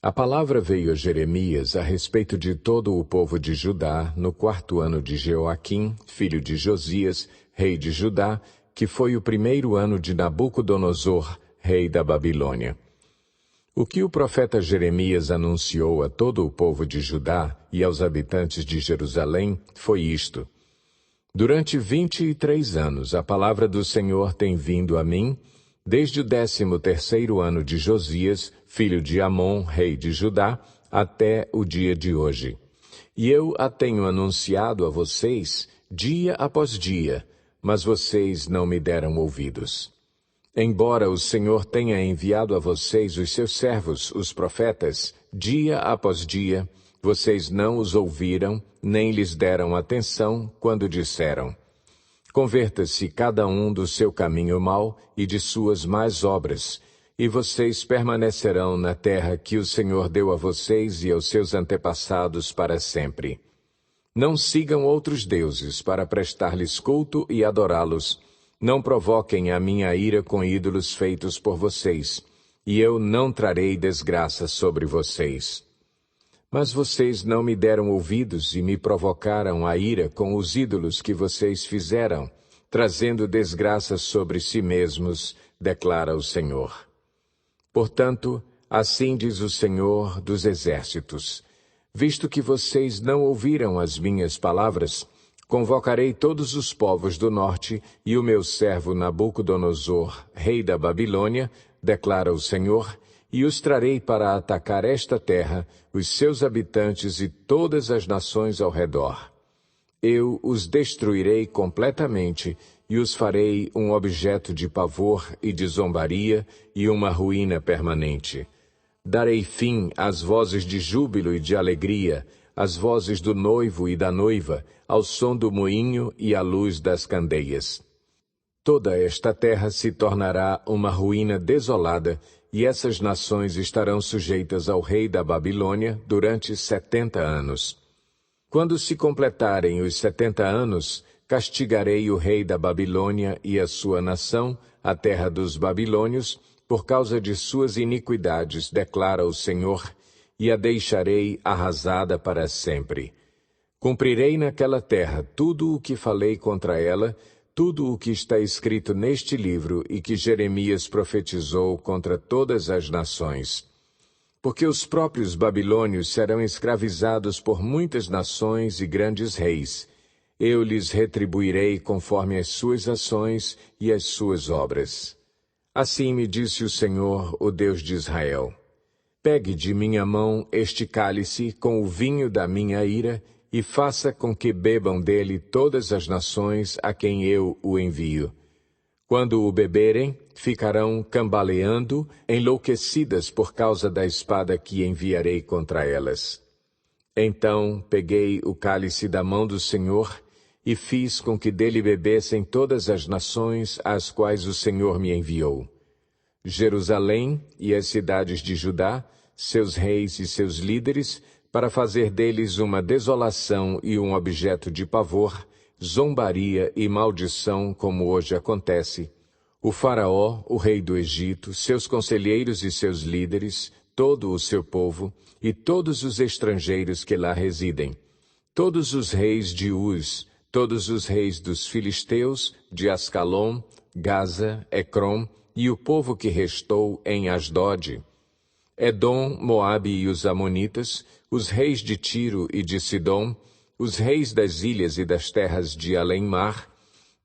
A palavra veio a Jeremias a respeito de todo o povo de Judá no 4º ano de Jeoaquim, filho de Josias, rei de Judá, que foi o 1º ano de Nabucodonosor, rei da Babilônia. O que o profeta Jeremias anunciou a todo o povo de Judá e aos habitantes de Jerusalém foi isto: Durante 23 anos a palavra do Senhor tem vindo a mim, desde o 13º ano de Josias, filho de Amon, rei de Judá, até o dia de hoje. E eu a tenho anunciado a vocês dia após dia, mas vocês não me deram ouvidos. Embora o Senhor tenha enviado a vocês os seus servos, os profetas, dia após dia, vocês não os ouviram, nem lhes deram atenção quando disseram: Converta-se cada um do seu caminho mau e de suas más obras, e vocês permanecerão na terra que o Senhor deu a vocês e aos seus antepassados para sempre. Não sigam outros deuses para prestar-lhes culto e adorá-los. Não provoquem a minha ira com ídolos feitos por vocês, e eu não trarei desgraça sobre vocês. Mas vocês não me deram ouvidos e me provocaram a ira com os ídolos que vocês fizeram, trazendo desgraça sobre si mesmos, declara o Senhor. Portanto, assim diz o Senhor dos Exércitos: visto que vocês não ouviram as minhas palavras, convocarei todos os povos do norte e o meu servo Nabucodonosor, rei da Babilônia, declara o Senhor, e os trarei para atacar esta terra, os seus habitantes e todas as nações ao redor. Eu os destruirei completamente e os farei um objeto de pavor e de zombaria e uma ruína permanente. Darei fim às vozes de júbilo e de alegria, às vozes do noivo e da noiva, ao som do moinho e à luz das candeias. Toda esta terra se tornará uma ruína desolada, e essas nações estarão sujeitas ao rei da Babilônia durante 70 anos. Quando se completarem os 70 anos, castigarei o rei da Babilônia e a sua nação, a terra dos babilônios, por causa de suas iniquidades, declara o Senhor, e a deixarei arrasada para sempre. Cumprirei naquela terra tudo o que falei contra ela, tudo o que está escrito neste livro e que Jeremias profetizou contra todas as nações. Porque os próprios babilônios serão escravizados por muitas nações e grandes reis. Eu lhes retribuirei conforme as suas ações e as suas obras. Assim me disse o Senhor, o Deus de Israel: Pegue de minha mão este cálice com o vinho da minha ira, e faça com que bebam dele todas as nações a quem eu o envio. Quando o beberem, ficarão cambaleando, enlouquecidas por causa da espada que enviarei contra elas. Então peguei o cálice da mão do Senhor e fiz com que dele bebessem todas as nações às quais o Senhor me enviou. Jerusalém e as cidades de Judá, seus reis e seus líderes, para fazer deles uma desolação e um objeto de pavor, zombaria e maldição, como hoje acontece. O faraó, o rei do Egito, seus conselheiros e seus líderes, todo o seu povo, e todos os estrangeiros que lá residem, todos os reis de Uz, todos os reis dos filisteus, de Ascalon, Gaza, Ecrom, e o povo que restou em Asdod, Edom, Moabe e os amonitas, os reis de Tiro e de Sidom, os reis das ilhas e das terras de além-mar,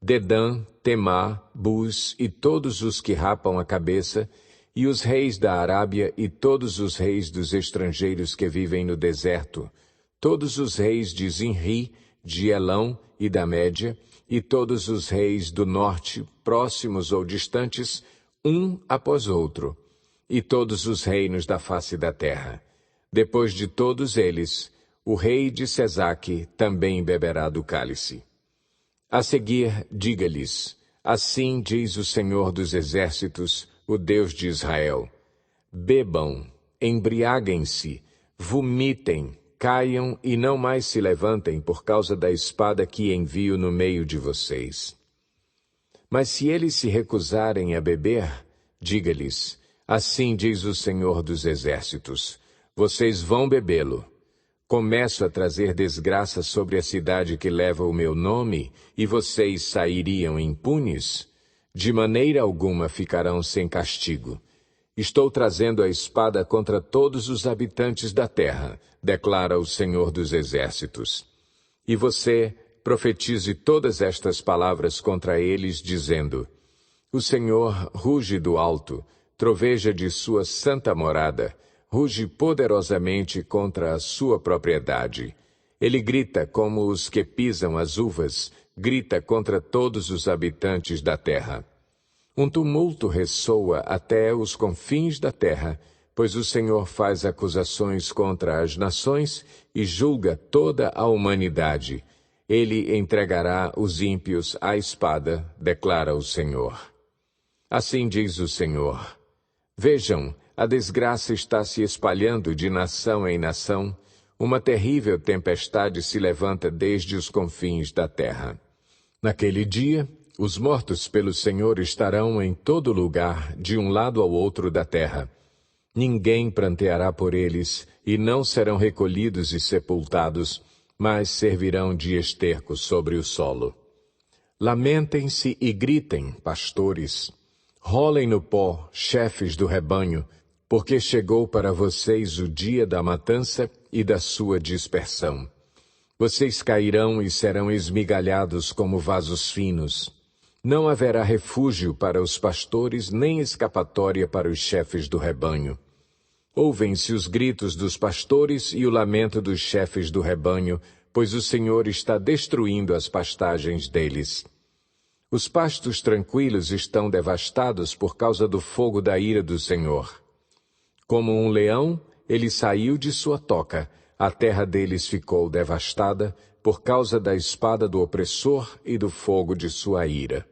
Dedã, Temá, Bus e todos os que rapam a cabeça, e os reis da Arábia e todos os reis dos estrangeiros que vivem no deserto, todos os reis de Zinri, de Elão e da Média, e todos os reis do norte, próximos ou distantes, um após outro, e todos os reinos da face da terra. Depois de todos eles, o rei de Sesaque também beberá do cálice. A seguir, diga-lhes: assim diz o Senhor dos Exércitos, o Deus de Israel: bebam, embriaguem-se, vomitem, caiam e não mais se levantem por causa da espada que envio no meio de vocês. Mas se eles se recusarem a beber, diga-lhes: assim diz o Senhor dos Exércitos: vocês vão bebê-lo. Começo a trazer desgraça sobre a cidade que leva o meu nome, e vocês sairiam impunes? De maneira alguma ficarão sem castigo. Estou trazendo a espada contra todos os habitantes da terra, declara o Senhor dos Exércitos. E você profetize todas estas palavras contra eles, dizendo: O Senhor ruge do alto, troveja de sua santa morada, ruge poderosamente contra a sua propriedade. Ele grita como os que pisam as uvas, grita contra todos os habitantes da terra. Um tumulto ressoa até os confins da terra, pois o Senhor faz acusações contra as nações e julga toda a humanidade. Ele entregará os ímpios à espada, declara o Senhor. Assim diz o Senhor: Vejam, a desgraça está se espalhando de nação em nação, uma terrível tempestade se levanta desde os confins da terra. Naquele dia, os mortos pelo Senhor estarão em todo lugar, de um lado ao outro da terra. Ninguém pranteará por eles, e não serão recolhidos e sepultados, mas servirão de esterco sobre o solo. Lamentem-se e gritem, pastores. Rolem no pó, chefes do rebanho, porque chegou para vocês o dia da matança e da sua dispersão. Vocês cairão e serão esmigalhados como vasos finos. Não haverá refúgio para os pastores, nem escapatória para os chefes do rebanho. Ouvem-se os gritos dos pastores e o lamento dos chefes do rebanho, pois o Senhor está destruindo as pastagens deles. Os pastos tranquilos estão devastados por causa do fogo da ira do Senhor. Como um leão, ele saiu de sua toca, a terra deles ficou devastada por causa da espada do opressor e do fogo de sua ira.